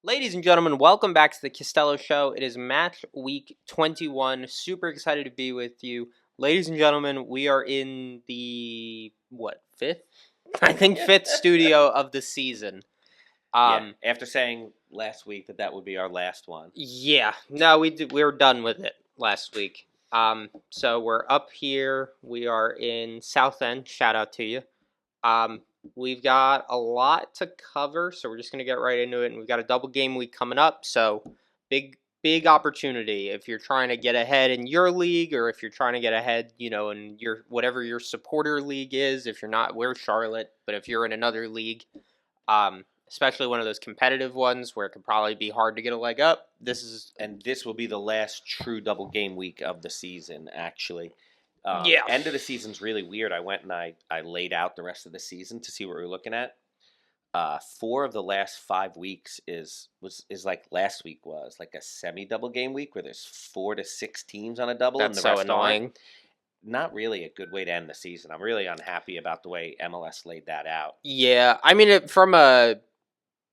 Ladies and gentlemen, welcome back to the Castello Show. It is match week 21. Super excited to be with you. Ladies and gentlemen, we are in the, fifth? I think fifth studio of the season. After saying last week that would be our last one. Yeah, no, we were done with it last week. So we're up here. We are in South End. Shout out to you. We've got a lot to cover, so we're just going to get right into it. And we've got a double game week coming up, so big opportunity if you're trying to get ahead in your league, or if you're trying to get ahead, in your whatever your supporter league is. If you're not, we're Charlotte, but if you're in another league, especially one of those competitive ones where it could probably be hard to get a leg up, this will be the last true double game week of the season, actually. End of the season's really weird. I went and I laid out the rest of the season to see what we were looking at. 4 of the last 5 weeks is like last week was like a semi-double game week where there's 4 to 6 teams on a double. That's and the so rest annoying. Aren't. Not really a good way to end the season. I'm really unhappy about the way MLS laid that out. Yeah, I mean, from a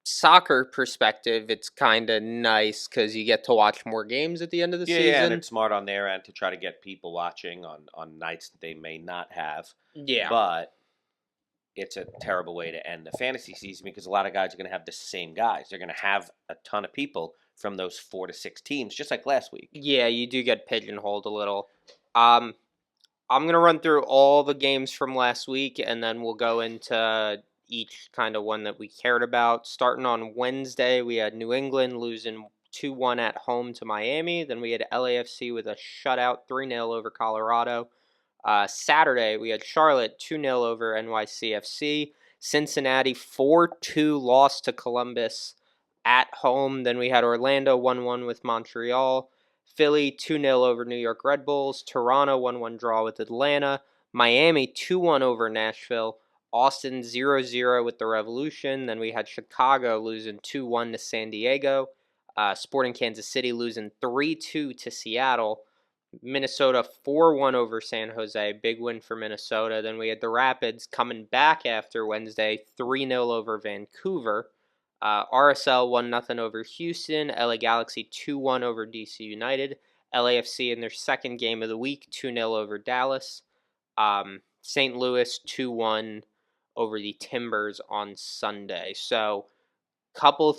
soccer perspective, it's kind of nice because you get to watch more games at the end of the season. Yeah, and it's smart on their end to try to get people watching on nights that they may not have. Yeah. But it's a terrible way to end the fantasy season because a lot of guys are going to have the same guys. They're going to have a ton of people from those 4 to 6 teams, just like last week. Yeah, you do get pigeonholed a little. I'm going to run through all the games from last week, and then we'll go into each kind of one that we cared about. Starting on Wednesday, we had New England losing 2-1 at home to Miami. Then we had LAFC with a shutout 3-0 over Colorado. Saturday, we had Charlotte 2-0 over NYCFC. Cincinnati 4-2 loss to Columbus at home. Then we had Orlando 1-1 with Montreal. Philly 2-0 over New York Red Bulls. Toronto 1-1 draw with Atlanta. Miami 2-1 over Nashville. Austin 0-0 with the Revolution. Then we had Chicago losing 2-1 to San Diego. Sporting Kansas City losing 3-2 to Seattle. Minnesota 4-1 over San Jose. Big win for Minnesota. Then we had the Rapids coming back after Wednesday, 3-0 over Vancouver. RSL 1-0 over Houston. LA Galaxy 2-1 over DC United. LAFC in their second game of the week, 2-0 over Dallas. St. Louis 2-1 over the Timbers on Sunday. So, couple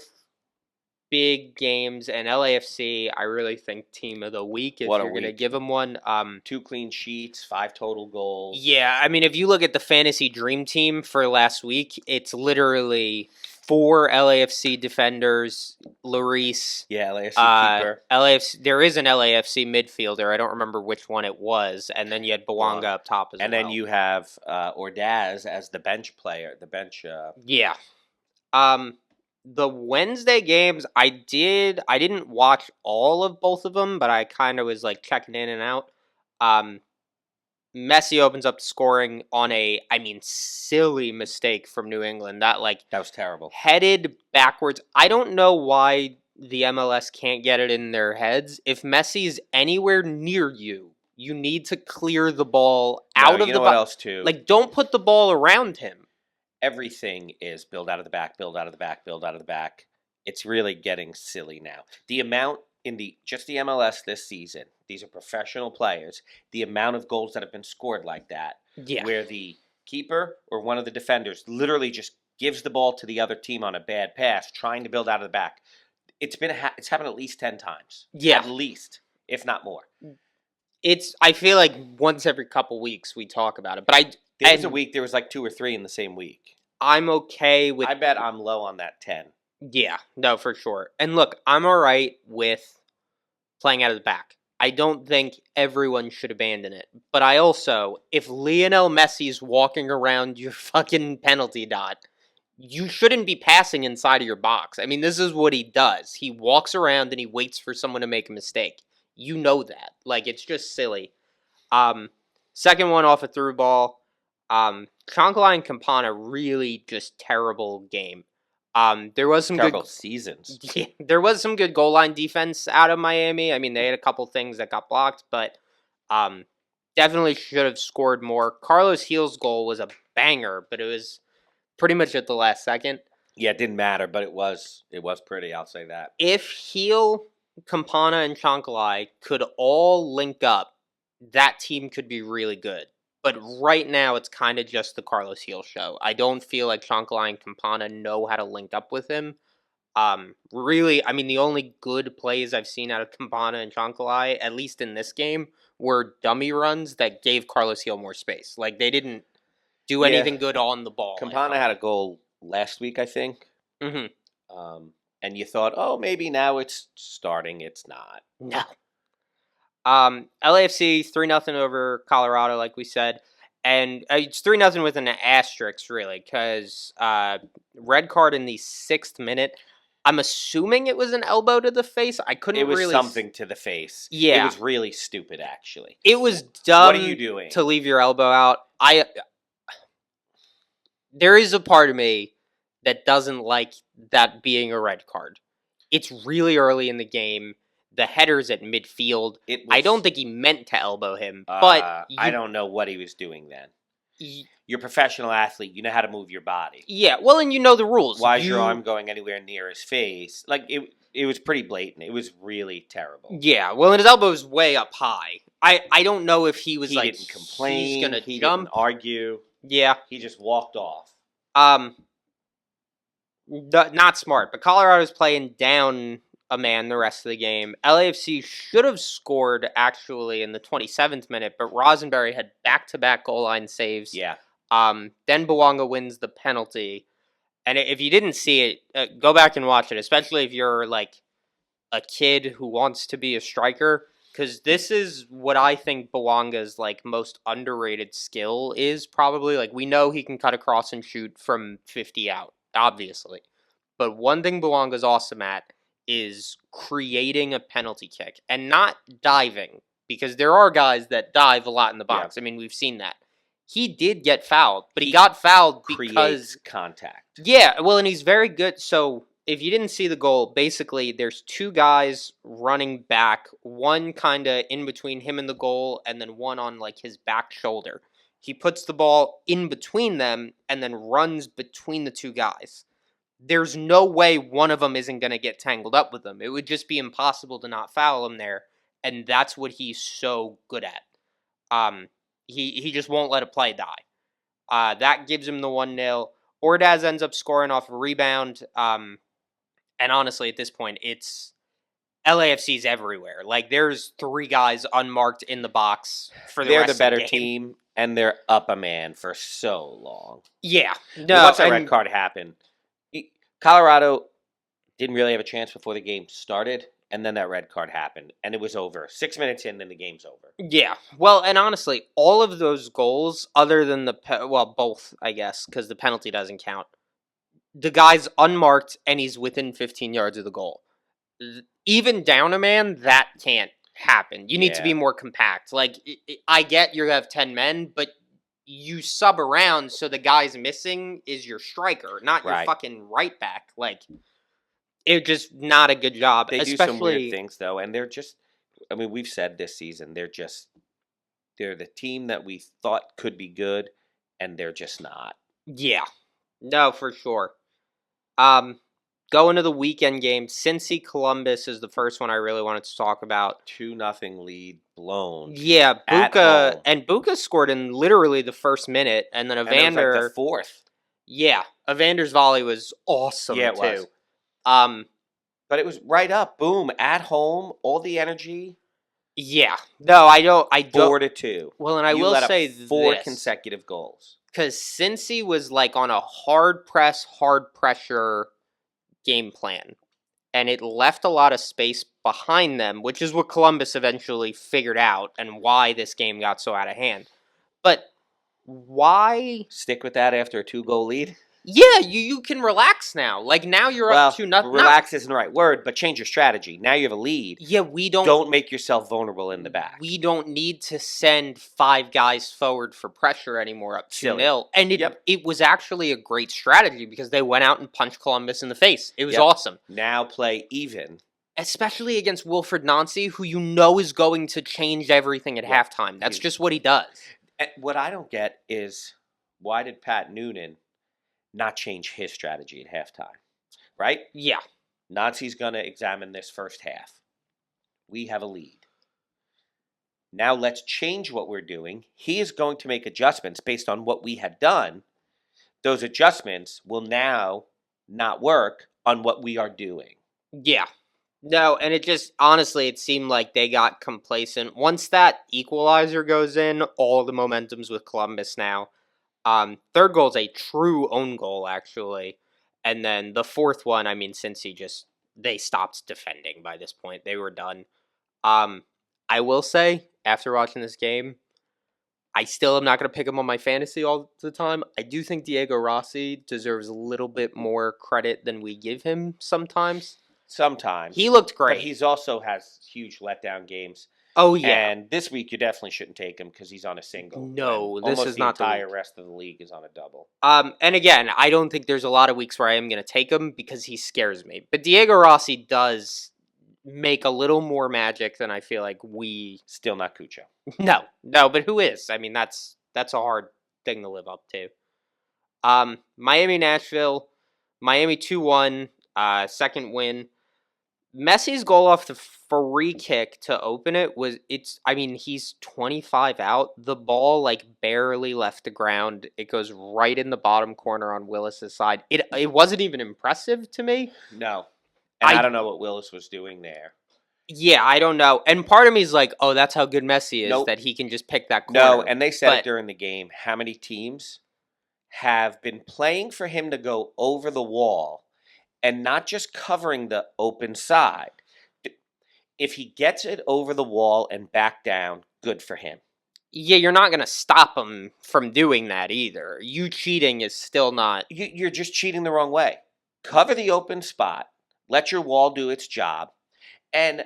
big games, and LAFC, I really think team of the week if you're going to give them one. 2 clean sheets, 5 total goals. Yeah, I mean, if you look at the fantasy dream team for last week, it's literally 4 LAFC defenders, Lloris. Yeah, LAFC keeper. LAFC, there is an LAFC midfielder. I don't remember which one it was. And then you had Bouanga up top as well. And then you have Ordaz as the bench player. Yeah. The Wednesday games, I didn't watch all of both of them, but I kind of was like checking in and out. Messi opens up scoring on silly mistake from New England. That was terrible. Headed backwards. I don't know why the MLS can't get it in their heads. If Messi's anywhere near you, you need to clear the ball out of the box. What else too? Don't put the ball around him. Everything is build out of the back, build out of the back, build out of the back. It's really getting silly now. The amount in just the MLS this season, these are professional players, the amount of goals that have been scored like that, where the keeper or one of the defenders literally just gives the ball to the other team on a bad pass, trying to build out of the back. It's happened at least 10 times. Yeah. At least, if not more. I feel like once every couple weeks we talk about it, but there was a week, there was like 2 or 3 in the same week. I'm okay with... I bet I'm low on that 10. Yeah, no, for sure. And look, I'm all right with playing out of the back. I don't think everyone should abandon it. But I also, if Lionel Messi's walking around your fucking penalty dot, you shouldn't be passing inside of your box. I mean, this is what he does. He walks around and he waits for someone to make a mistake. You know that. It's just silly. Second one off a through ball. Chancalay and Campana, really just terrible game. There was some terrible good seasons. Yeah, there was some good goal line defense out of Miami. I mean, they had a couple things that got blocked, but definitely should have scored more. Carlos Gil's goal was a banger, but it was pretty much at the last second. Yeah, it didn't matter, but it was pretty. I'll say that. If Heel, Campana, and Chonkalai could all link up, that team could be really good. But right now, it's kind of just the Carlos Heel show. I don't feel like Chonkalai and Campana know how to link up with him. Really, I mean, the only good plays I've seen out of Campana and Chonkalai, at least in this game, were dummy runs that gave Carlos Heel more space. Like, they didn't do Yeah, anything good on the ball. Campana had a goal last week, I think. Mm-hmm. And you thought, oh, maybe now it's starting. It's not. No. LAFC 3-0 over Colorado, like we said, and it's 3-0 with an asterisk, really, because red card in the 6th minute. I'm assuming it was an elbow to the face. I couldn't. It was really something to the face. Yeah, it was really stupid, actually. It was dumb. What are you doing to leave your elbow out? There is a part of me that doesn't like that being a red card. It's really early in the game. The header's at midfield. I don't think he meant to elbow him, but I don't know what he was doing then. You're a professional athlete. You know how to move your body. Yeah, well, and you know the rules. Why is your arm going anywhere near his face? Like, it was pretty blatant. It was really terrible. Yeah, well, and his elbow was way up high. I don't know if he was he didn't complain. He's gonna he jump. Didn't argue. Yeah. He just walked off. Not smart, but Colorado's playing down a man the rest of the game. LAFC should have scored, actually, in the 27th minute, but Rosenberry had back-to-back goal line saves. Yeah. Then Bouanga wins the penalty. And if you didn't see it, go back and watch it, especially if you're, like, a kid who wants to be a striker, because this is what I think Bouanga's, like, most underrated skill is, probably. Like, we know he can cut across and shoot from 50 out, obviously. But one thing Bouanga's awesome at is creating a penalty kick and not diving, because there are guys that dive a lot in the box. Yeah. I mean, we've seen that. He did get fouled, but he got fouled because contact. Yeah, well, and he's very good. So if you didn't see the goal, basically there's two guys running back, one kind of in between him and the goal, and then one on like his back shoulder. He puts the ball in between them and then runs between the two guys. There's no way one of them isn't going to get tangled up with them. It would just be impossible to not foul him there, and that's what he's so good at. He just won't let a play die. That gives him the 1-0. Ordaz ends up scoring off a rebound, and honestly, at this point, it's LAFC's everywhere. Like, there's three guys unmarked in the box for the rest of the game. They're the better team, and they're up a man for so long. Yeah. No, once that red card happened, Colorado didn't really have a chance before the game started, and then that red card happened, and it was over. 6 minutes in, then the game's over. Yeah. Well, and honestly, all of those goals, other than both, I guess, because the penalty doesn't count, the guy's unmarked, and he's within 15 yards of the goal. Even down a man, that can't happen. You need to be more compact. Like, I get you have 10 men, but you sub around so the guy's missing is your striker, not your fucking right back. Like, it's just not a good job. They do some weird things, though, and they're just, I mean, we've said this season, they're the team that we thought could be good, and they're just not. Yeah. No, for sure. Going to the weekend game, Cincy Columbus is the first one I really wanted to talk about. 2-0 lead blown. Yeah, Buka scored in literally the first minute, and then Evander like the fourth. Yeah, Evander's volley was awesome too. Was. But it was right up, boom, at home, all the energy. Yeah, no, I don't. 4-2. Well, and I will say 4 consecutive goals because Cincy was like on a hard pressure game plan, and it left a lot of space behind them, which is what Columbus eventually figured out and why this game got so out of hand. But why stick with that after a 2-goal lead? Yeah, you can relax now. Like, now you're up to nothing. Relax isn't the right word, but change your strategy. Now you have a lead. Yeah, don't make yourself vulnerable in the back. We don't need to send 5 guys forward for pressure anymore up 2-0. And it was actually a great strategy because they went out and punched Columbus in the face. It was awesome. Now play even. Especially against Wilfred Nancy, who you know is going to change everything at halftime. That's just what he does. What I don't get is, why did Pat Noonan not change his strategy at halftime, right? Yeah. Nancy's going to examine this first half. We have a lead. Now let's change what we're doing. He is going to make adjustments based on what we had done. Those adjustments will now not work on what we are doing. Yeah. No, and it just honestly, it seemed like they got complacent. Once that equalizer goes in, all the momentum's with Columbus now. Third goal's a true own goal, actually. And then the fourth one, I mean, they stopped defending by this point. They were done. I will say, after watching this game, I still am not going to pick him on my fantasy all the time. I do think Diego Rossi deserves a little bit more credit than we give him sometimes. Sometimes. He looked great. But he's also has huge letdown games. Oh, yeah. And this week you definitely shouldn't take him because he's on a single. No, this is not the entire week. rest of the league is on a double. And again, I don't think there's a lot of weeks where I am going to take him because he scares me. But Diego Rossi does make a little more magic than I feel like we... Still not Cucho. No, but who is? I mean, that's a hard thing to live up to. Miami-Nashville. Miami 2-1, second win. Messi's goal off the free kick to open it he's 25 out. The ball barely left the ground. It goes right in the bottom corner on Willis's side. It wasn't even impressive to me. No. And I don't know what Willis was doing there. Yeah, I don't know. And part of me is like, oh, that's how good Messi is, that he can just pick that corner. No, and they said it during the game. How many teams have been playing for him to go over the wall and not just covering the open side? If he gets it over the wall and back down, good for him. Yeah, you're not going to stop him from doing that either. You cheating is still not... You're just cheating the wrong way. Cover the open spot. Let your wall do its job. And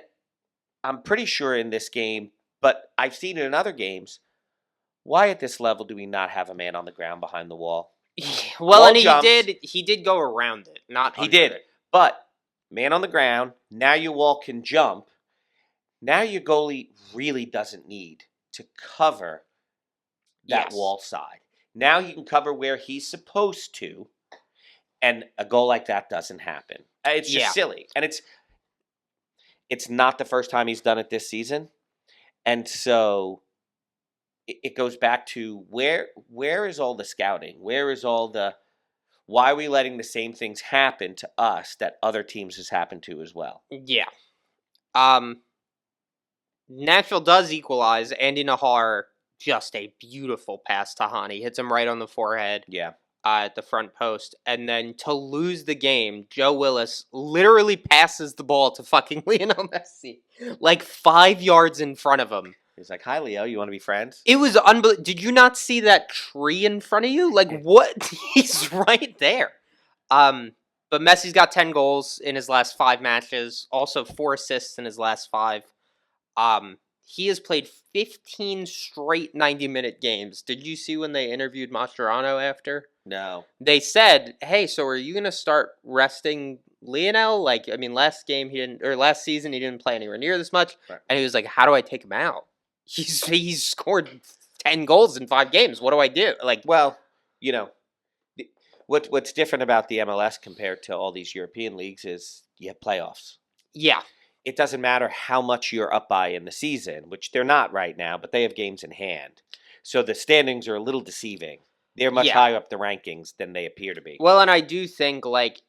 I'm pretty sure in this game, but I've seen it in other games, why at this level do we not have a man on the ground behind the wall? Well, and he did go around it, not he did. It. But man on the ground, now your wall can jump. Now your goalie really doesn't need to cover that wall side. Now he can cover where he's supposed to, and a goal like that doesn't happen. It's just silly. And it's not the first time he's done it this season. And so it goes back to where is all the scouting? Where is all the... Why are we letting the same things happen to us that other teams has happened to as well? Yeah. Nashville does equalize. Andy Nahar, just a beautiful pass to Hani. Hits him right on the forehead. Yeah. At the front post. And then to lose the game, Joe Willis literally passes the ball to fucking Lionel Messi. 5 yards in front of him. He's like, hi, Leo, you want to be friends? It was unbelievable. Did you not see that tree in front of you? What? He's right there. But Messi's got 10 goals in his last 5 matches. Also 4 assists in his last 5. He has played 15 straight 90-minute games. Did you see when they interviewed Mascherano after? No. They said, hey, so are you going to start resting Lionel? Last season he didn't play anywhere near this much. Right. And he was like, how do I take him out? He's scored 10 goals in 5 games. What do I do? What's different about the MLS compared to all these European leagues is you have playoffs. Yeah. It doesn't matter how much you're up by in the season, which they're not right now, but they have games in hand. So the standings are a little deceiving. They're much higher up the rankings than they appear to be. Well, and I do think,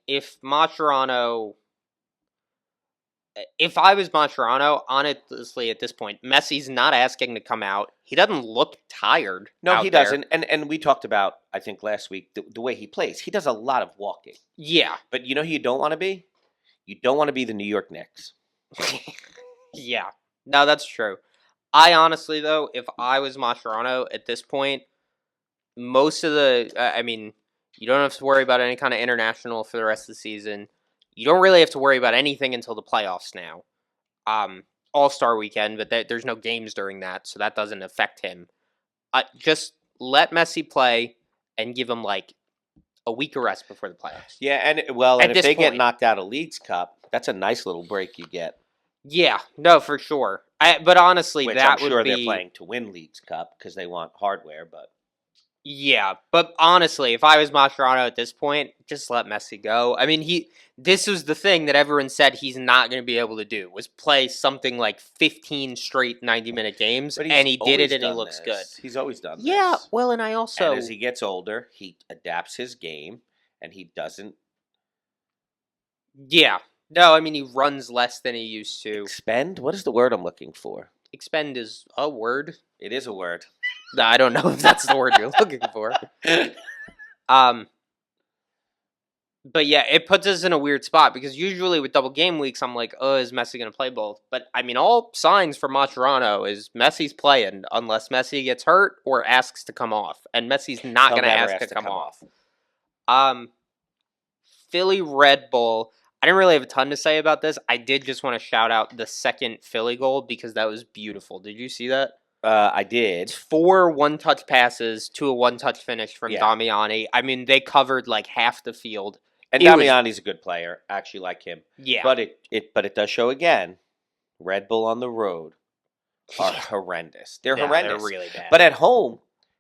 if Mascherano... If I was Mascherano, honestly, at this point, Messi's not asking to come out. He doesn't look tired. No, he doesn't. And we talked about, I think, last week, the way he plays. He does a lot of walking. Yeah. But you know who you don't want to be? You don't want to be the New York Knicks. Yeah. No, that's true. I honestly, though, if I was Mascherano at this point, most of the... you don't have to worry about any kind of international for the rest of the season. You don't really have to worry about anything until the playoffs now. All-Star weekend, but there's no games during that, so that doesn't affect him. Just let Messi play and give him, a week of rest before the playoffs. Yeah, and if they get knocked out of Leagues Cup, that's a nice little break you get. Yeah, no, for sure. But honestly, which that I'm sure would be... they're playing to win Leagues Cup because they want hardware, but... Yeah, but honestly, if I was Mascherano at this point, just let Messi go. I mean, this was the thing that everyone said he's not going to be able to do, was play something like 15 straight 90-minute games, But he's and he did it always and he done looks good. this. He's always done Yeah, this. well, and I And as also he gets older, he adapts his game, and he doesn't yeah. No, I mean he runs less than he used to. expend. What is the word I'm looking for? Expend is a word. It is a word. I don't know if that's the word you're looking for. Um But yeah, it puts us in a weird spot because usually with double game weeks, I'm like, oh, is Messi going to play both? But I mean, all signs for Mascherano is Messi's playing unless Messi gets hurt or asks to come off. And Messi's not He'll going to never ask to come off. off. Um, Philly Red Bull. I didn't really have a ton to say about this. I did just want to shout out the second Philly goal because that was beautiful. Did you see that? I did. It's 4 one-touch passes to a one-touch finish from Yeah. Damiani. I mean, they covered like half the field. And It was- Damiani's a good player. I actually like him. Yeah. But it does show again, Red Bull on the road are horrendous. They're Yeah, horrendous. They're really bad. But at home,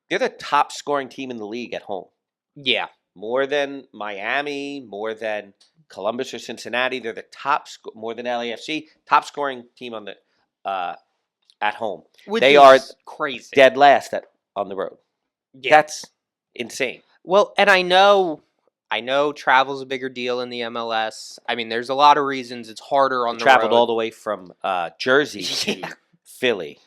they're the top scoring team in the league at home. yeah. More than Miami, more than Columbus or Cincinnati. They're the more than LAFC, top scoring team on the at home. Which They is are crazy. Dead last on the road. Yeah. That's insane. Well, and I know travel's a bigger deal in the MLS. I mean, there's a lot of reasons it's harder on the Traveled road. all the way from Jersey to Yeah. Philly.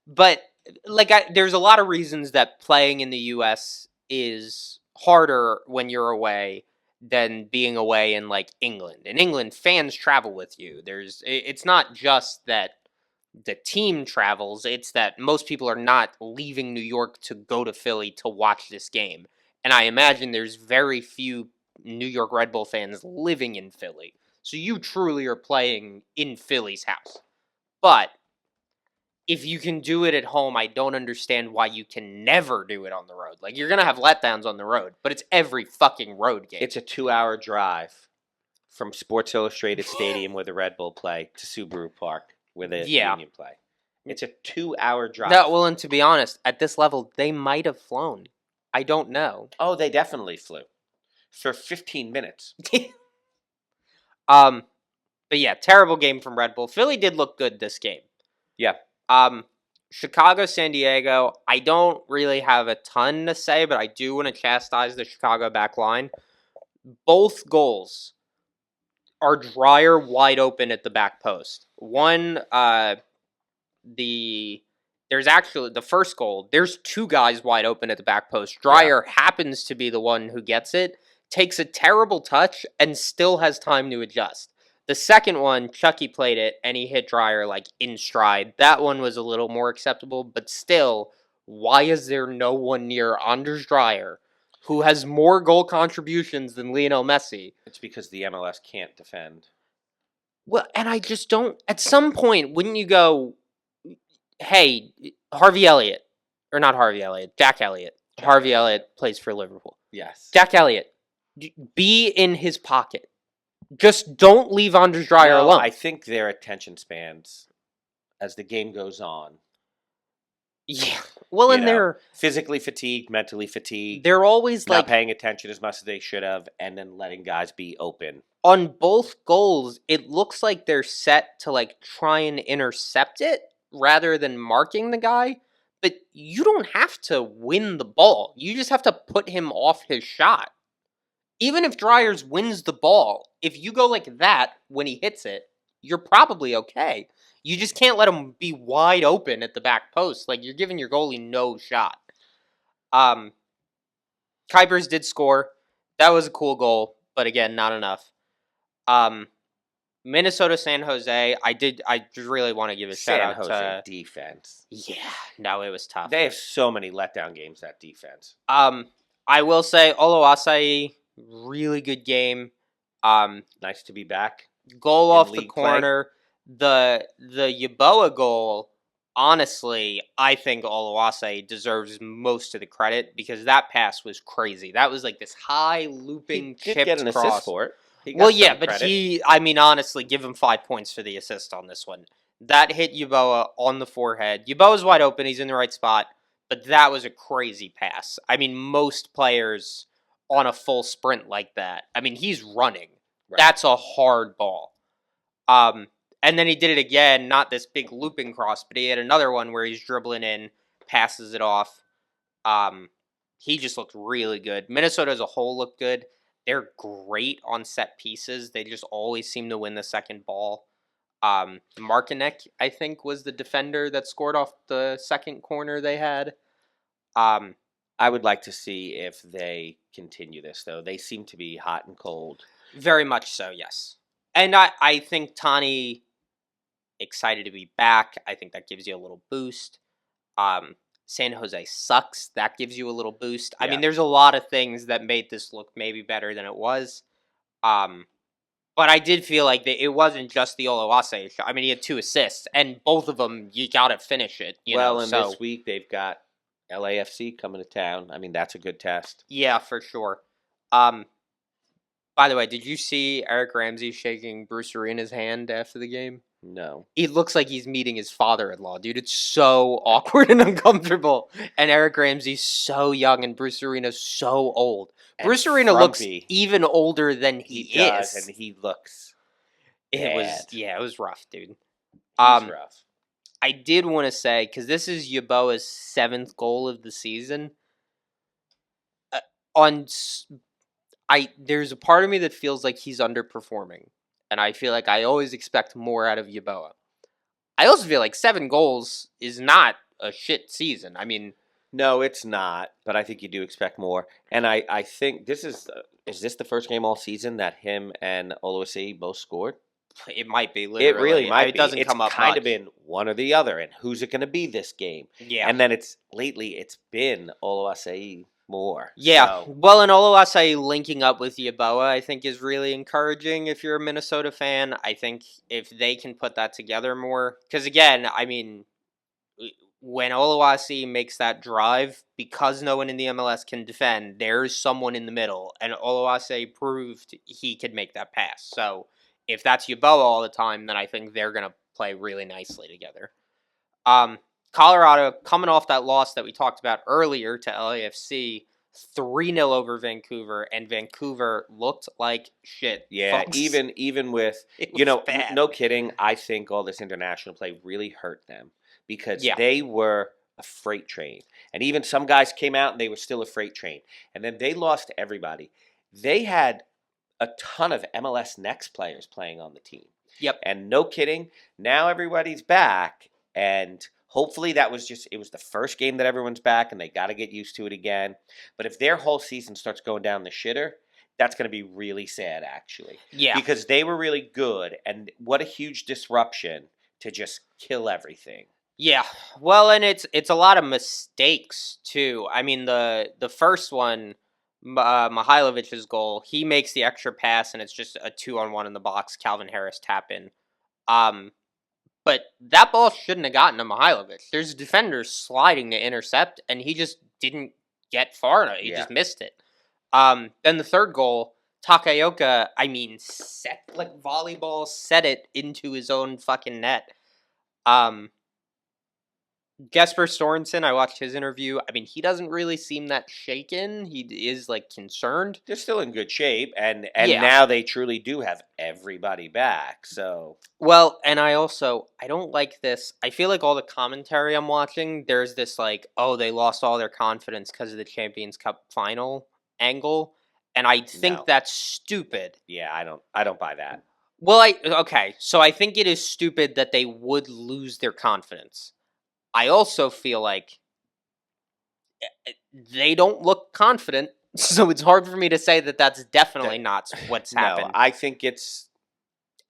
But like there's a lot of reasons that playing in the US is harder when you're away than being away in like England. In England, fans travel with you. It's not just that the team travels, it's that most people are not leaving New York to go to Philly to watch this game. And I imagine there's very few New York Red Bull fans living in Philly. So you truly are playing in Philly's house. But if you can do it at home, I don't understand why you can never do it on the road. Like, you're going to have letdowns on the road, but it's every fucking road game. It's a 2-hour drive from Sports Illustrated Stadium where the Red Bull play to Subaru Park where the Union play. It's a 2-hour drive. No, well, and to be honest, at this level, they might have flown. I don't know. Oh, they definitely flew for 15 minutes. But yeah, terrible game from Red Bull. Philly did look good this game. Yeah. Chicago, San Diego, I don't really have a ton to say, but I do want to chastise the Chicago back line. Both goals are Dreyer wide open at the back post. One, there's actually the first goal, there's 2 guys wide open at the back post. Dreyer happens to be the one who gets it, takes a terrible touch, and still has time to adjust. The second one, Chucky played it, and he hit Dreyer, like, in stride. That one was a little more acceptable, but still, why is there no one near Anders Dreyer, who has more goal contributions than Lionel Messi? It's because the MLS can't defend. Well, and I just don't... At some point, wouldn't you go, hey, Harvey Elliott, or not Harvey Elliott, Jack Elliott. Harvey Elliott plays for Liverpool. Yes. Jack Elliott, be in his pocket. Just don't leave Anders Dreyer alone. I think their attention spans, as the game goes on. Yeah. Well, and they're physically fatigued, mentally fatigued. They're always not like paying attention as much as they should have, and then letting guys be open. On both goals, it looks like they're set to like try and intercept it rather than marking the guy. But you don't have to win the ball. You just have to put him off his shot. Even if Dryers wins the ball, if you go like that when he hits it, you're probably okay. You just can't let him be wide open at the back post. Like, you're giving your goalie no shot. Kuipers did score. That was a cool goal, but again, not enough. Minnesota, San Jose, I just really want to give a shout out to defense. Yeah, no, it was tough. They have so many letdown games, that defense. I will say Oluwaseyi, really good game. Nice to be back. Goal off the corner. The Yeboah goal, honestly, I think Oluwaseyi deserves most of the credit because that pass was crazy. That was like this high looping he did chipped get an cross. assist for it. Well, yeah, but I mean, honestly, give him 5 points for the assist on this one. That hit Yeboah on the forehead. Yeboah's wide open. He's in the right spot. but that was a crazy pass. I mean, most players on a full sprint like that, I mean, he's running. Right. That's a hard ball. And then he did it again, not this big looping cross, but he had another one where he's dribbling in, passes it off. He just looked really good. Minnesota as a whole looked good. They're great on set pieces. They just always seem to win the second ball. Martinek, I think, was the defender that scored off the second corner they had. I would like to see if they continue this, though. They seem to be hot and cold. Very much so, yes. And I think Tani, excited to be back. I think that gives you a little boost. San Jose sucks. That gives you a little boost. I mean, there's a lot of things that made this look maybe better than it was. But I did feel like it wasn't just the Oluwase shot. I mean, he had 2 assists, and both of them, you got to finish it. This week they've got LAFC coming to town. I mean, that's a good test. Yeah, for sure. By the way, did you see Eric Ramsey shaking Bruce Arena's hand after the game? No. He looks like he's meeting his father-in-law, dude. It's so awkward and uncomfortable. And Eric Ramsey's so young, and Bruce Arena's so old. And Bruce Arena looks even older than he is. And he looks bad. It was rough, dude. He's rough. I did want to say, because this is Yeboah's 7th goal of the season. There's a part of me that feels like he's underperforming. And I feel like I always expect more out of Yeboah. I also feel like 7 goals is not a shit season. I mean... No, it's not. But I think you do expect more. And I think this is this the first game all season that him and Oluwase both scored? It might be, literally. It really might be. It doesn't come up It's kind much. of been one or the other. And who's it going to be this game? Yeah. And then it's been Oluwase more. Yeah. So. Well, and Oluwase linking up with Yeboah, I think, is really encouraging if you're a Minnesota fan. I think if they can put that together more. Because, again, I mean, when Oluwase makes that drive, because no one in the MLS can defend, there's someone in the middle. And Oluwase proved he could make that pass. So if that's Yeboah all the time, then I think they're going to play really nicely together. Colorado, coming off that loss that we talked about earlier to LAFC, 3-0 over Vancouver, and Vancouver looked like shit. Yeah, folks. even with, bad. no kidding, I think all this international play really hurt them because they were a freight train. And even some guys came out and they were still a freight train. And then they lost everybody. They had a ton of MLS Next players playing on the team. Yep. And no kidding, now everybody's back, and hopefully it was the first game that everyone's back, and they got to get used to it again. But if their whole season starts going down the shitter, that's going to be really sad, actually. Yeah. Because they were really good, and what a huge disruption to just kill everything. Yeah. Well, and it's a lot of mistakes, too. I mean, the first one, Mihailovic's goal, he makes the extra pass, and it's just a 2-on-1 in the box, Calvin Harris tap in. But that ball shouldn't have gotten to Mihailovic. There's defenders sliding to intercept, and he just didn't get far enough. He just missed it. Then the third goal, Takaoka, set like volleyball, set it into his own fucking net. Jesper Sorensen, I watched his interview. I mean, he doesn't really seem that shaken. He is, concerned. They're still in good shape, and now they truly do have everybody back, so... Well, and I don't like this. I feel like all the commentary I'm watching, there's this, they lost all their confidence because of the Champions Cup final angle, and I think that's stupid. Yeah, I don't buy that. Well, so I think it is stupid that they would lose their confidence. I also feel like they don't look confident, so it's hard for me to say that that's definitely not what's happened. No, I think it's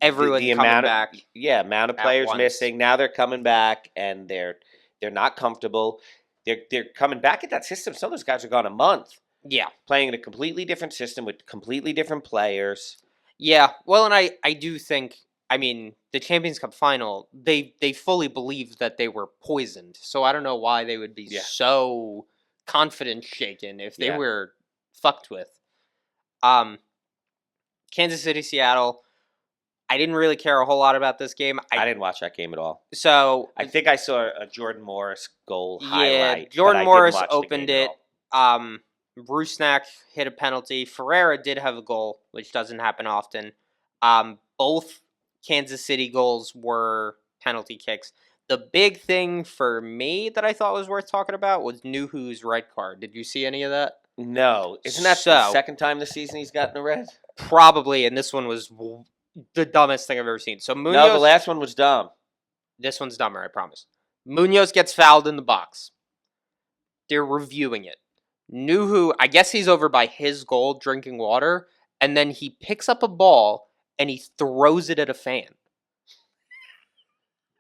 everyone coming back. Amount of players missing. Now they're coming back, and they're not comfortable. They're coming back at that system. Some of those guys are gone a month. Yeah, playing in a completely different system with completely different players. Yeah, well, and I do think. I mean, the Champions Cup final, they fully believed that they were poisoned. So I don't know why they would be so confidence shaken if they were fucked with. Kansas City, Seattle, I didn't really care a whole lot about this game. I didn't watch that game at all. So I think I saw a Jordan Morris goal yeah, highlight. Jordan but I Morris didn't watch opened the game it. Rusnak hit a penalty. Ferreira did have a goal, which doesn't happen often. Both Kansas City goals were penalty kicks. The big thing for me that I thought was worth talking about was Nuhu's red card. Did you see any of that? No. Isn't that the second time this season he's gotten a red? Probably, and this one was the dumbest thing I've ever seen. So Munoz, No, the last one was dumb. This one's dumber, I promise. Munoz gets fouled in the box. They're reviewing it. Nuhu, I guess he's over by his goal drinking water, and then he picks up a ball and he throws it at a fan.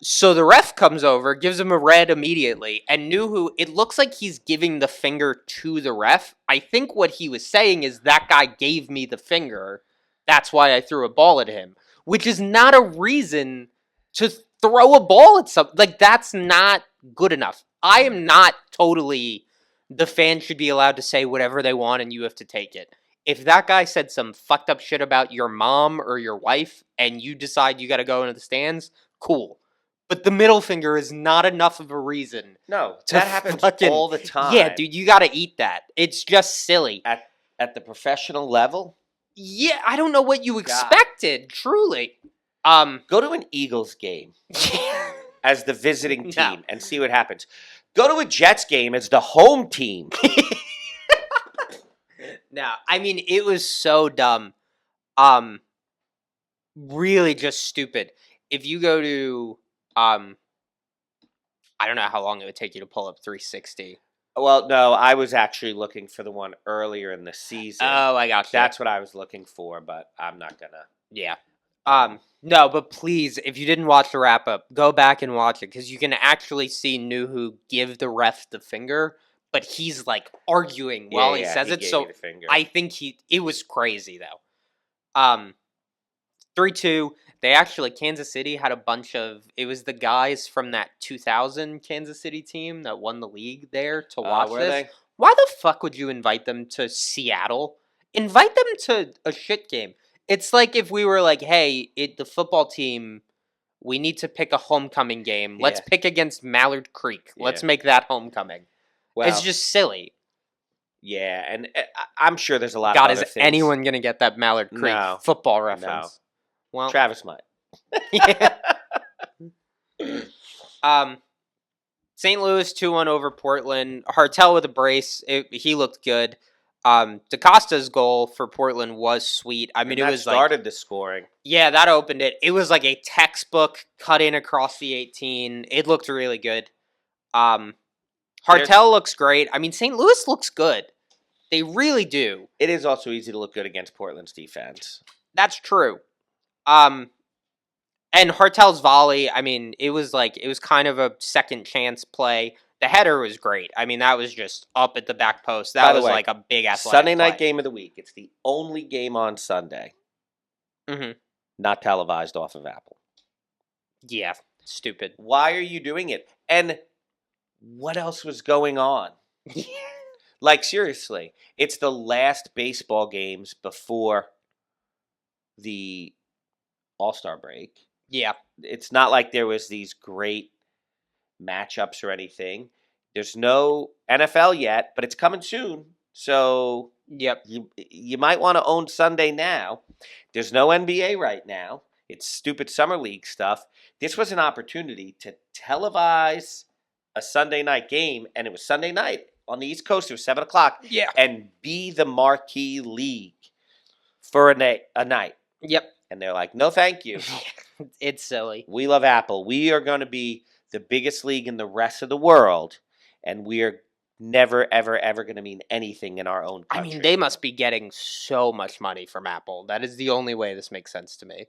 So the ref comes over, gives him a red immediately, and Nuhu, it looks like he's giving the finger to the ref. I think what he was saying is that guy gave me the finger. That's why I threw a ball at him, which is not a reason to throw a ball at something. Like, that's not good enough. I am not totally... The fans should be allowed to say whatever they want and you have to take it. If that guy said some fucked up shit about your mom or your wife and you decide you got to go into the stands, cool. But the middle finger is not enough of a reason. No, that happens all the time. Yeah, dude, you got to eat that. It's just silly. At the professional level? Yeah, I don't know what you expected, truly. Go to an Eagles game as the visiting team and see what happens. Go to a Jets game as the home team. No, I mean, it was so dumb. Really just stupid. If you go to, I don't know how long it would take you to pull up 360. Well, no, I was actually looking for the one earlier in the season. Oh, I got you. That's what I was looking for, but I'm not gonna. Yeah. No, but please, if you didn't watch the wrap up, go back and watch it because you can actually see Nuhu give the ref the finger, but he's like arguing while he says it. So I think it was crazy though. 3-2. They actually, Kansas City had a bunch of, it was the guys from that 2000 Kansas City team that won the league there to watch this. Why the fuck would you invite them to Seattle? Invite them to a shit game. It's like if we were like, hey, the football team, we need to pick a homecoming game. Let's pick against Mallard Creek. Let's make that homecoming. Well, it's just silly. Yeah, and I'm sure there's a lot of other things. Is anyone going to get that Mallard Creek football reference? No. Well, Travis might. Yeah. St. Louis 2-1 over Portland. Hartel with a brace. He looked good. DaCosta's goal for Portland was sweet. I mean, it was started the scoring. Yeah, that opened it. It was like a textbook cut in across the 18. It looked really good. Hartel looks great. I mean, St. Louis looks good. They really do. It is also easy to look good against Portland's defense. That's true. And Hartel's volley, I mean, it was kind of a second chance play. The header was great. I mean, that was just up at the back post. That was like a big athletic Sunday night play. Game of the week. It's the only game on Sunday. Mm-hmm. Not televised off of Apple. Yeah, stupid. Why are you doing it? And what else was going on? Like, seriously, it's the last baseball games before the All-Star break. Yeah. It's not like there was these great matchups or anything. There's no NFL yet, but it's coming soon. So yep, you might want to own Sunday now. There's no NBA right now. It's stupid summer league stuff. This was an opportunity to televise a Sunday night game, and it was Sunday night on the East Coast. It was 7 o'clock. Yeah, and be the marquee league for a night. Yep. And they're like, no, thank you. It's silly. We love Apple. We are going to be the biggest league in the rest of the world, and we are never, ever, ever going to mean anything in our own country. I mean, they must be getting so much money from Apple. That is the only way this makes sense to me.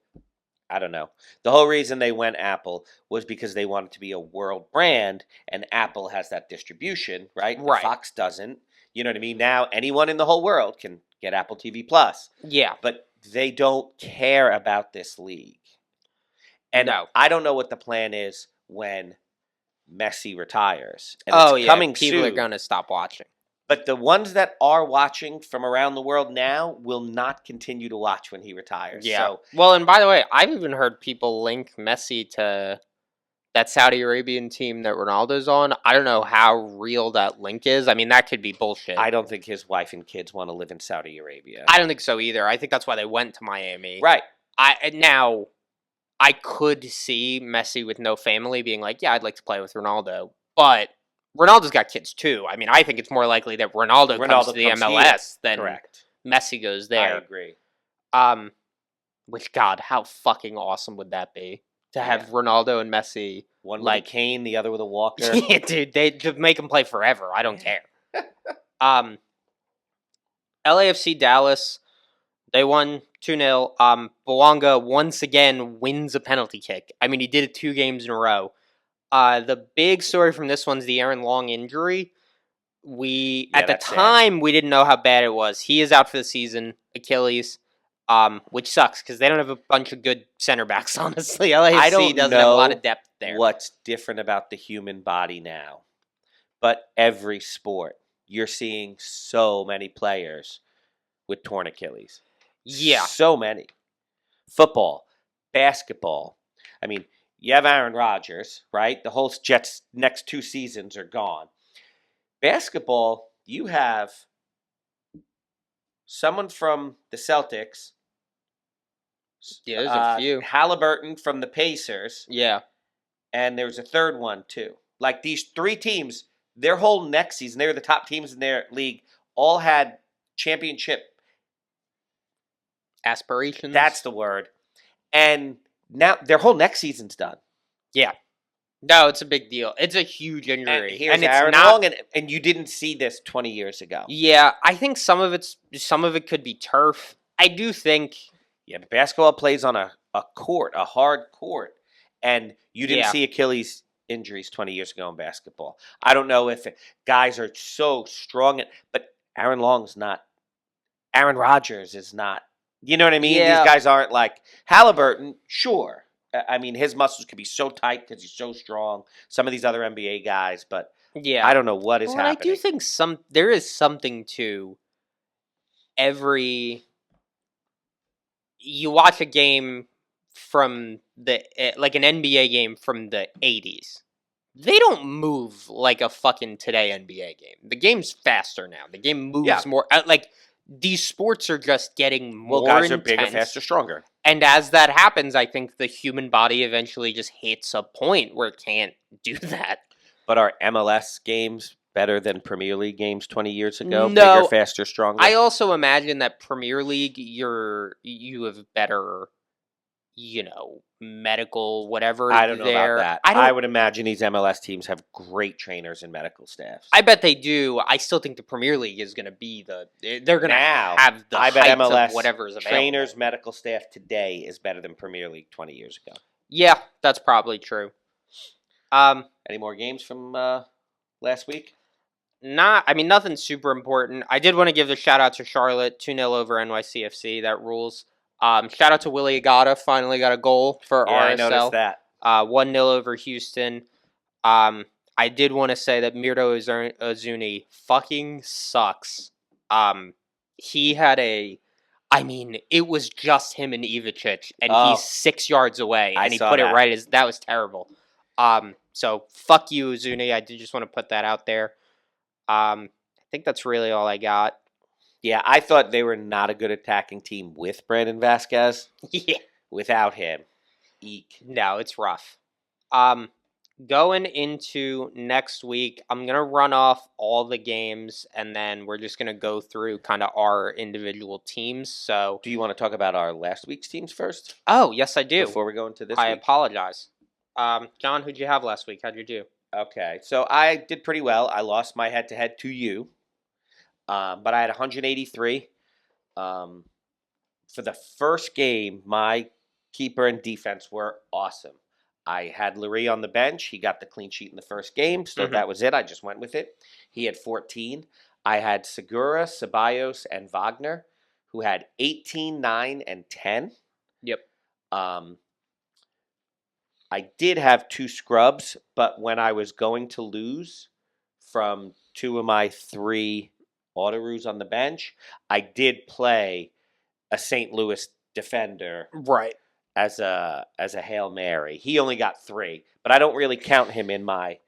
I don't know. The whole reason they went Apple was because they wanted to be a world brand, and Apple has that distribution, right? Right. Fox doesn't. You know what I mean? Now, anyone in the whole world can get Apple TV Plus. Yeah. But they don't care about this league. And I don't know what the plan is when Messi retires. And it's coming people soon. Are going to stop watching. But the ones that are watching from around the world now will not continue to watch when he retires. Yeah. So Well, and by the way, I've even heard people link Messi to that Saudi Arabian team that Ronaldo's on. I don't know how real that link is. I mean, that could be bullshit. I don't think his wife and kids want to live in Saudi Arabia. I don't think so either. I think that's why they went to Miami. Right. I could see Messi with no family being like, yeah, I'd like to play with Ronaldo. But Ronaldo's got kids too. I mean, I think it's more likely that Ronaldo comes to the MLS than Correct. Messi goes there. I agree. Which, God, how fucking awesome would that be? To have Ronaldo and Messi. One with a cane, the other with a walker. Yeah, dude, they just make them play forever. I don't care. LAFC Dallas, they won 2-0. Bouanga once again wins a penalty kick. I mean, he did it 2 games in a row. The big story from this one's the Aaron Long injury. At the time, we didn't know how bad it was. He is out for the season, Achilles, which sucks because they don't have a bunch of good center backs, honestly. LAFC doesn't have a lot of depth there. What's different about the human body now? But every sport, you're seeing so many players with torn Achilles. Yeah. So many. Football, basketball. I mean, you have Aaron Rodgers, right? The whole Jets' next 2 seasons are gone. Basketball, you have someone from the Celtics. Yeah, there's a few. Halliburton from the Pacers. Yeah. And there's a third one, too. Like, these 3 teams, their whole next season, they were the top teams in their league, all had championship aspirations. That's the word. And now their whole next season's done. Yeah. No, it's a big deal. It's a huge injury. And here's it's Aaron not Long, and you didn't see this 20 years ago. Yeah, I think some of it could be turf. I do think. Yeah, but basketball plays on a court, a hard court, and you didn't see Achilles injuries 20 years ago in basketball. I don't know if guys are so strong, but Aaron Long's not. Aaron Rodgers is not. You know what I mean? Yeah. These guys aren't like Halliburton, sure. I mean, his muscles could be so tight because he's so strong. Some of these other NBA guys, but I don't know what is happening. I do think there is something to every. You watch a game from like an NBA game from the 80s. They don't move like a fucking today NBA game. The game's faster now. The game moves more. Like, these sports are just getting more guys intense. Are bigger, faster, stronger. And as that happens, I think the human body eventually just hits a point where it can't do that. But are MLS games better than Premier League games 20 years ago? No. Bigger, faster, stronger? I also imagine that Premier League, you have better, medical whatever. I don't know about that. I would imagine these MLS teams have great trainers and medical staffs. I bet they do. I still think the Premier League is going to be they're going to have the I bet MLS of whatever's available. Trainers, medical staff today is better than Premier League 20 years ago. Yeah, that's probably true. Any more games from last week? Nothing super important. I did want to give a shout out to Charlotte, 2-0 over NYCFC. That rules. Shout out to Willie Agata, finally got a goal for RSL. I noticed that. 1-0 over Houston. I did want to say that Mirdo Ozuni fucking sucks. He had it was just him and Ivicic, and he's 6 yards away, and he put it right. That was terrible. So fuck you, Ozuni. I did just want to put that out there. I think that's really all I got. Yeah, I thought they were not a good attacking team with Brandon Vasquez. Yeah. Without him. Eek. No, it's rough. Going into next week, I'm going to run off all the games, and then we're just going to go through kind of our individual teams. So, do you want to talk about our last week's teams first? Oh, yes, I do. Before we go into this I week? apologize. John, who'd you have last week? How'd you do? Okay, so I did pretty well. I lost my head-to-head to you, but I had 183. For the first game, my keeper and defense were awesome. I had Lurie on the bench. He got the clean sheet in the first game, so that was it. I just went with it. He had 14. I had Segura, Ceballos, and Wagner, who had 18, 9, and 10. Yep. I did have 2 scrubs, but when I was going to lose from 2 of my 3 Otteroo's on the bench. I did play a St. Louis defender Right. as a Hail Mary. He only got 3, but I don't really count him in my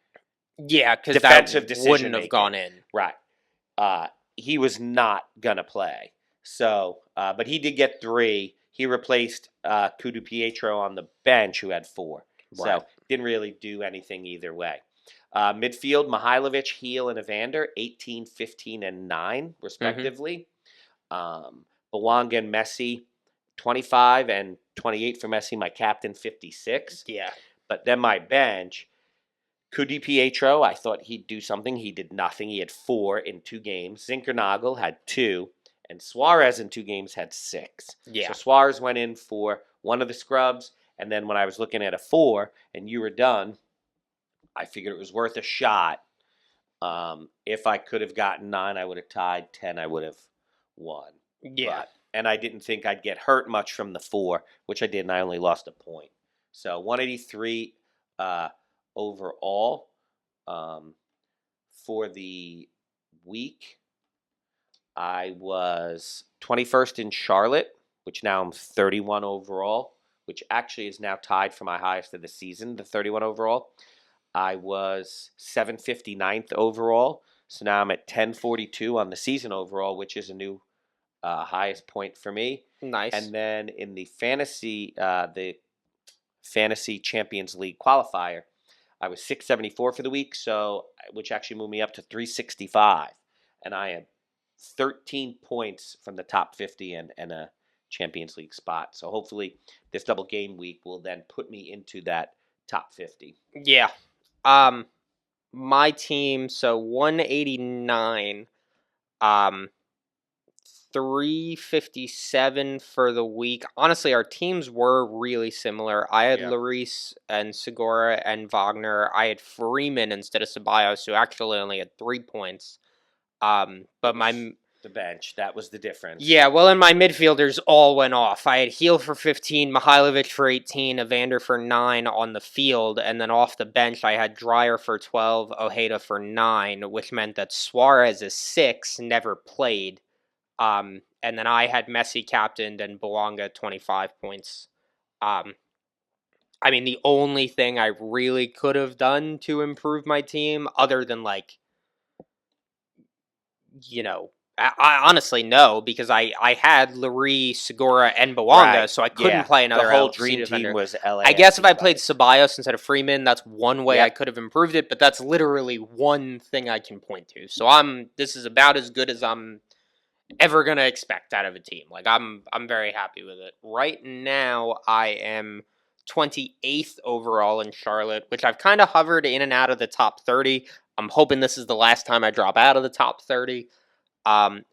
Yeah, because defensive that decision wouldn't have making. gone in. Right. He was not gonna play. So, but he did get 3. He replaced Kudu Pietro on the bench, who had 4. Right. So didn't really do anything either way. Midfield: Mihailovic, Heel, and Evander, 18, 15, and 9, respectively. Belonga and Messi, 25 and 28 for Messi. My captain, 56. Yeah. But then my bench, Kudi Pietro, I thought he'd do something. He did nothing. He had 4 in 2 games. Zinkernagel had 2. And Suarez in 2 games had 6. Yeah. So Suarez went in for one of the scrubs. And then when I was looking at a 4 and you were done, I figured it was worth a shot. If I could have gotten 9, I would have tied. 10, I would have won. Yeah. And I didn't think I'd get hurt much from the 4, which I did, and I only lost a point. So 183 overall for the week. I was 21st in Charlotte, which now I'm 31 overall, which actually is now tied for my highest of the season, the 31 overall. I was 759th overall, so now I'm at 1042 on the season overall, which is a new highest point for me. Nice. And then in the fantasy Champions League qualifier, I was 674 for the week, which actually moved me up to 365, and I am 13 points from the top 50 and a Champions League spot. So hopefully this double game week will then put me into that top 50. Yeah. My team, so 189, 357 for the week. Honestly, our teams were really similar. I had Lloris and Segura and Wagner. I had Freeman instead of Ceballos, who actually only had 3 points. But the bench, that was the difference. Yeah, well, and my midfielders all went off. I had Heel for 15, Mihailovic for 18, Evander for 9 on the field, and then off the bench I had Dreyer for 12, Ojeda for 9, which meant that Suarez is 6, never played. And then I had Messi captained and Belonga 25 points. I mean, the only thing I really could have done to improve my team, other than I honestly no, because I had Lurie, Segura, and Belonga, so I couldn't play another. The whole LFC dream defender. team was LA. I guess if I played Ceballos instead of Freeman, that's one way I could have improved it. But that's literally one thing I can point to. So this is about as good as I'm ever gonna expect out of a team. I'm very happy with it. Right now, I am 28th overall in Charlotte, which I've kind of hovered in and out of the top 30. I'm hoping this is the last time I drop out of the top 30.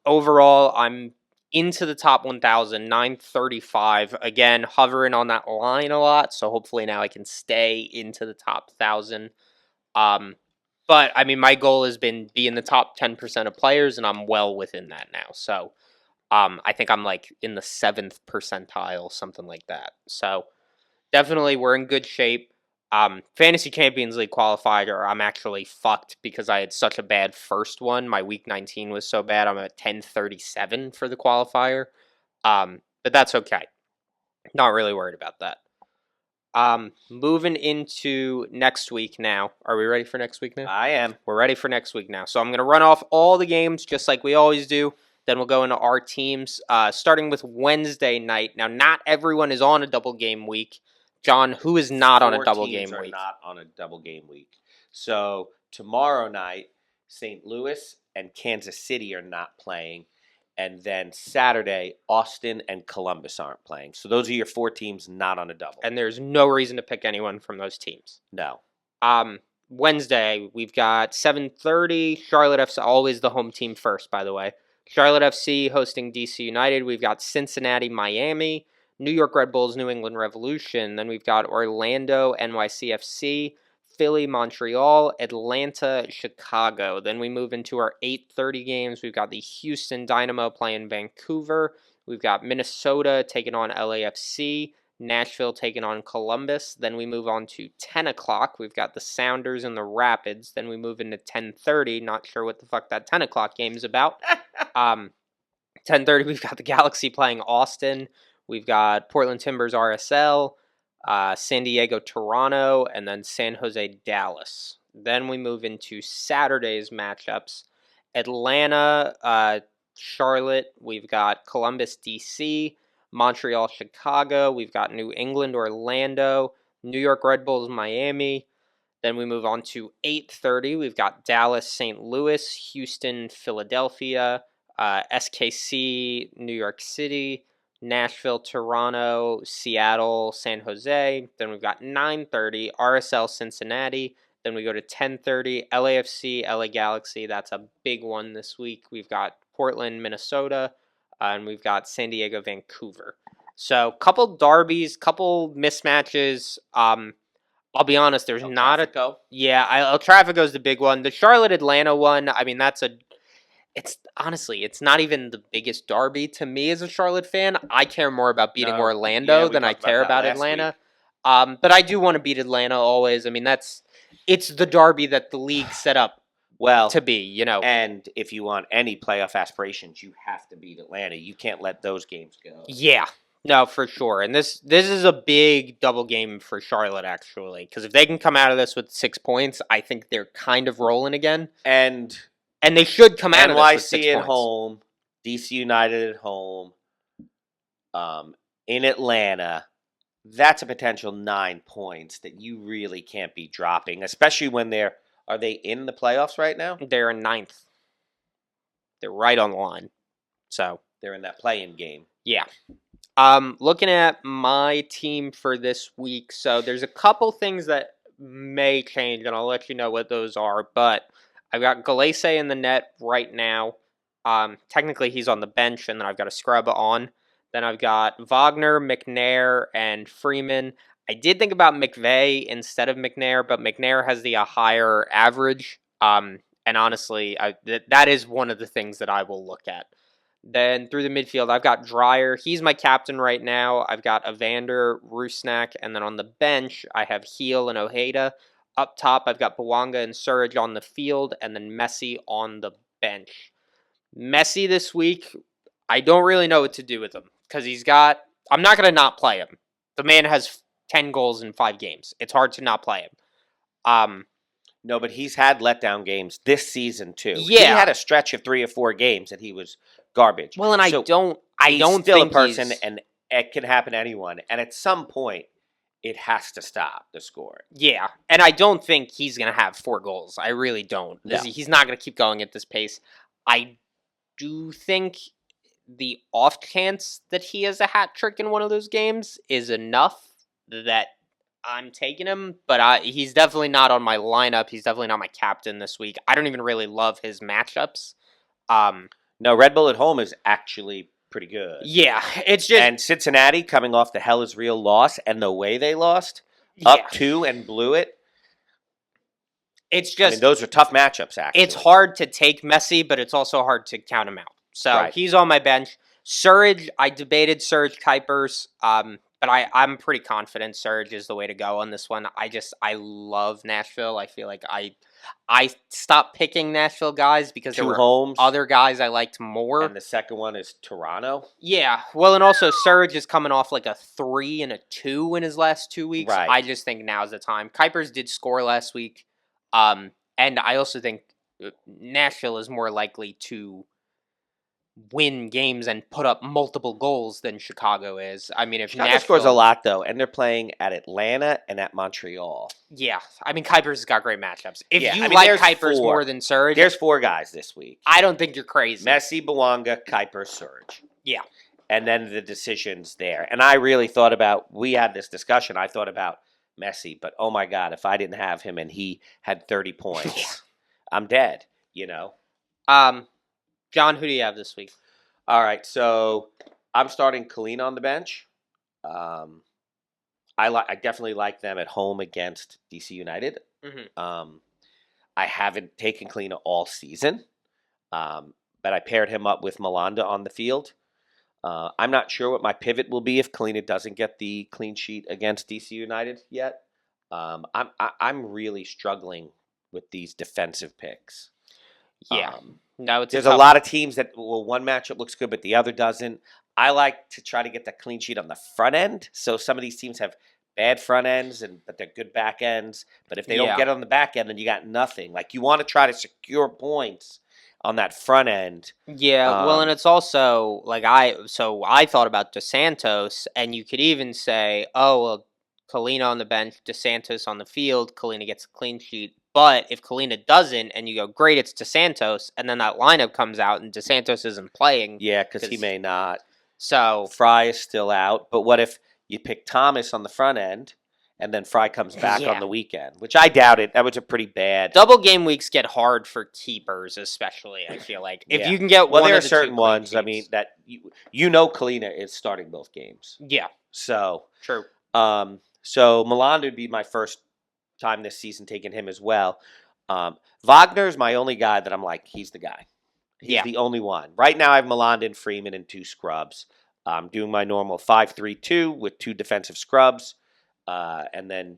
Overall, I'm into the top 1,000, 935. Again, hovering on that line a lot, so hopefully now I can stay into the top 1,000. But, I mean, my goal has been be in the top 10% of players, and I'm well within that now. So, I think I'm, in the 7th percentile, something like that. So, definitely we're in good shape. Fantasy Champions League qualifier, I'm actually fucked because I had such a bad first one. My week 19 was so bad. I'm at 1037 for the qualifier. But that's okay. Not really worried about that. Moving into next week now. Are we ready for next week now? I am. We're ready for next week now. So I'm going to run off all the games just like we always do. Then we'll go into our teams, starting with Wednesday night. Now, not everyone is on a double game week. John, who is not on a double game week? Not on a double game week. So tomorrow night, St. Louis and Kansas City are not playing. And then Saturday, Austin and Columbus aren't playing. So those are your 4 teams not on a double. And there's no reason to pick anyone from those teams. No. Wednesday, we've got 7:30. Charlotte FC, always the home team first, by the way. Charlotte FC hosting DC United. We've got Cincinnati, Miami. New York Red Bulls, New England Revolution. Then we've got Orlando, NYCFC, Philly, Montreal, Atlanta, Chicago. Then we move into our 8:30 games. We've got the Houston Dynamo playing Vancouver. We've got Minnesota taking on LAFC. Nashville taking on Columbus. Then we move on to 10 o'clock. We've got the Sounders and the Rapids. Then we move into 10:30. Not sure what the fuck that 10 o'clock game is about. 10:30, we've got the Galaxy playing Austin. We've got Portland Timbers RSL, San Diego Toronto, and then San Jose Dallas. Then we move into Saturday's matchups. Atlanta, Charlotte. We've got Columbus DC, Montreal Chicago. We've got New England Orlando, New York Red Bulls Miami. Then we move on to 8:30. We've got Dallas St. Louis, Houston Philadelphia, SKC New York City, Nashville Toronto, Seattle San Jose. Then we've got 9:30 RSL Cincinnati. Then we go to 10:30 LAFC LA Galaxy. That's a big one this week. We've got Portland Minnesota, and we've got San Diego Vancouver. So couple derbies, couple mismatches. I'll be honest, there's El not a Trafico. yeah. El Trafico's the big one. The Charlotte Atlanta one. I mean, it's honestly, it's not even the biggest derby to me as a Charlotte fan. I care more about beating No. Orlando Yeah, we than I talked about care that about last Atlanta. But I do want to beat Atlanta always. I mean, it's the derby that the league set up Well, to be. You know. and if you want any playoff aspirations, you have to beat Atlanta. You can't let those games go. Yeah. No, for sure. And this is a big double game for Charlotte, actually. Because if they can come out of this with 6 points, I think they're kind of rolling again. And they should come out of this with 6 NYC at points. home, DC United at home, in Atlanta, that's a potential 9 points that you really can't be dropping, especially when are they in the playoffs right now? They're in 9th. They're right on the line. So they're in that play-in game. Yeah. Looking at my team for this week, so there's a couple things that may change, and I'll let you know what those are. But I've got Galese in the net right now. Technically, he's on the bench, and then I've got a scrub on. Then I've got Wagner, McNair, and Freeman. I did think about McVeigh instead of McNair, but McNair has the higher average. And honestly, that is one of the things that I will look at. Then through the midfield, I've got Dreyer. He's my captain right now. I've got Evander, Rusnak, and then on the bench, I have Heel and Ojeda. Up top, I've got Bouanga and Surridge on the field, and then Messi on the bench. Messi this week, I don't really know what to do with him because I'm not going to not play him. The man has 10 goals in 5 games. It's hard to not play him. No, but he's had letdown games this season too. Yeah. He had a stretch of 3 or 4 games that he was garbage. Well, and I don't still think a person, and it can happen to anyone. And at some point, it has to stop the scoring. Yeah, and I don't think he's going to have 4 goals. I really don't. No. He's not going to keep going at this pace. I do think the off chance that he has a hat trick in one of those games is enough that I'm taking him, but he's definitely not on my lineup. He's definitely not my captain this week. I don't even really love his matchups. No, Red Bull at home is actually pretty good. Yeah, it's just... And Cincinnati coming off the hell is real loss, and the way they lost, up 2 and blew it. It's just... I mean, those are tough matchups, actually. It's hard to take Messi, but it's also hard to count him out. So He's on my bench. Surridge, I debated Surridge Kuipers, but I'm pretty confident Surridge is the way to go on this one. I love Nashville. I feel like I stopped picking Nashville guys because there were other guys I liked more. And the second one is Toronto. Yeah. Well, and also Surridge is coming off like a 3 and a 2 in his last 2 weeks. Right. I just think now's the time. Kuipers did score last week. And I also think Nashville is more likely to win games and put up multiple goals than Chicago is. I mean, if Chicago scores a lot, though, and they're playing at Atlanta and at Montreal. Yeah. I mean, Kuipers has got great matchups. If you like Kuipers more than Surridge... There's 4 guys this week. I don't think you're crazy. Messi, Bouanga, Kuipers, Surridge. Yeah. And then the decision's there. And I really thought about... We had this discussion. I thought about Messi, but oh my God, if I didn't have him and he had 30 points, I'm dead, you know? John, who do you have this week? All right, so I'm starting Colleen on the bench. I definitely like them at home against DC United. Mm-hmm. I haven't taken Colleen all season, but I paired him up with Malanda on the field. I'm not sure what my pivot will be if Kalina doesn't get the clean sheet against DC United yet. I'm really struggling with these defensive picks. Yeah. No, it's There's a lot of teams that one matchup looks good, but the other doesn't. I like to try to get the clean sheet on the front end. So some of these teams have bad front ends, but they're good back ends. But if they don't get on the back end, then you got nothing. Like you want to try to secure points on that front end. Yeah, well, and it's also like I thought about DeSantos, and you could even say, oh well, Kalina on the bench, DeSantos on the field, Kalina gets a clean sheet. But if Kalina doesn't, and you go, great, it's DeSantos, and then that lineup comes out and DeSantos isn't playing. Yeah, because he may not. So Fry is still out. But what if you pick Thomas on the front end, and then Fry comes back on the weekend? Which I doubt it. That was a pretty bad. Double game weeks get hard for keepers, especially. I feel like if you can get one, there are of the certain two ones. sheets. I mean that Kalina is starting both games. Yeah. So true. So Milan would be my first time this season taking him as well. Wagner's my only guy that I'm like, he's the guy. He's the only one. Right now I have Melandon, Freeman, and 2 scrubs. I'm doing my normal 5-3-2 with 2 defensive scrubs, and then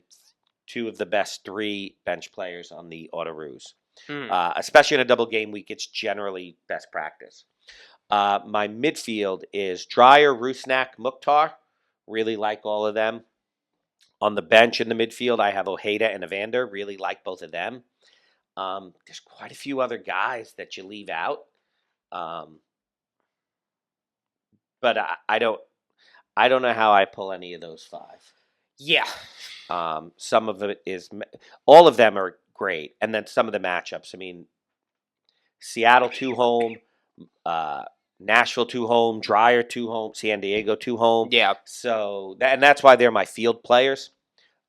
2 of the best 3 bench players on the Autoroos. Especially in a double game week, it's generally best practice. My midfield is Dreyer, Rusnak, Mukhtar. Really like all of them. On the bench in the midfield, I have Ojeda and Evander. Really like both of them. There's quite a few other guys that you leave out. But I don't know how I pull any of those 5. Yeah. Some of it is all of them are great, and then some of the matchups. I mean, Seattle 2 home, Nashville 2 home, Dreyer 2 home, San Diego 2 home. Yeah. So and that's why they're my field players.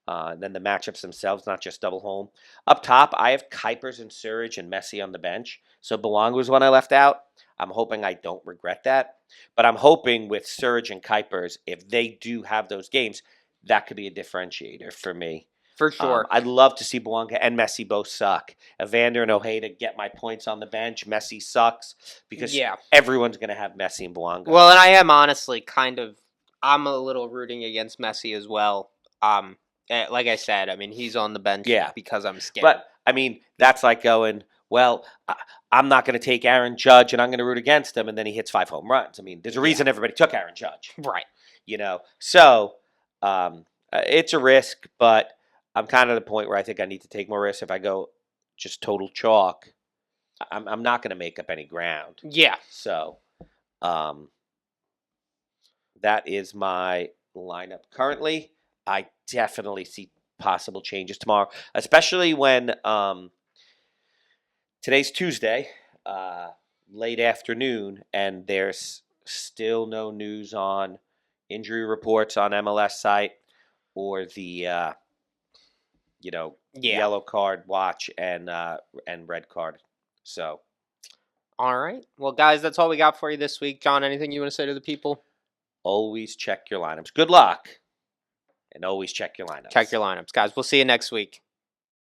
Then the matchups themselves, not just double home. Up top, I have Kuipers and Surge and Messi on the bench. So Belong was one I left out. I'm hoping I don't regret that. But I'm hoping with Surge and Kuipers, if they do have those games, that could be a differentiator for me. For sure. I'd love to see Belong and Messi both suck. Evander and Ojeda get my points on the bench. Messi sucks because everyone's going to have Messi and Belong. Well, and I am honestly I'm a little rooting against Messi as well. Like I said, I mean, he's on the bench because I'm scared. But, I mean, that's like going, well, I'm not going to take Aaron Judge and I'm going to root against him, and then he hits 5 home runs. I mean, there's a reason everybody took Aaron Judge. Right. So it's a risk, but I'm kind of at the point where I think I need to take more risks. If I go just total chalk, I'm not going to make up any ground. Yeah. So that is my lineup currently. I definitely see possible changes tomorrow, especially when today's Tuesday, late afternoon, and there's still no news on injury reports on MLS site or the yellow card watch and red card. So, all right. Well, guys, that's all we got for you this week. John, anything you want to say to the people? Always check your lineups. Good luck. And always check your lineups. Check your lineups, guys. We'll see you next week.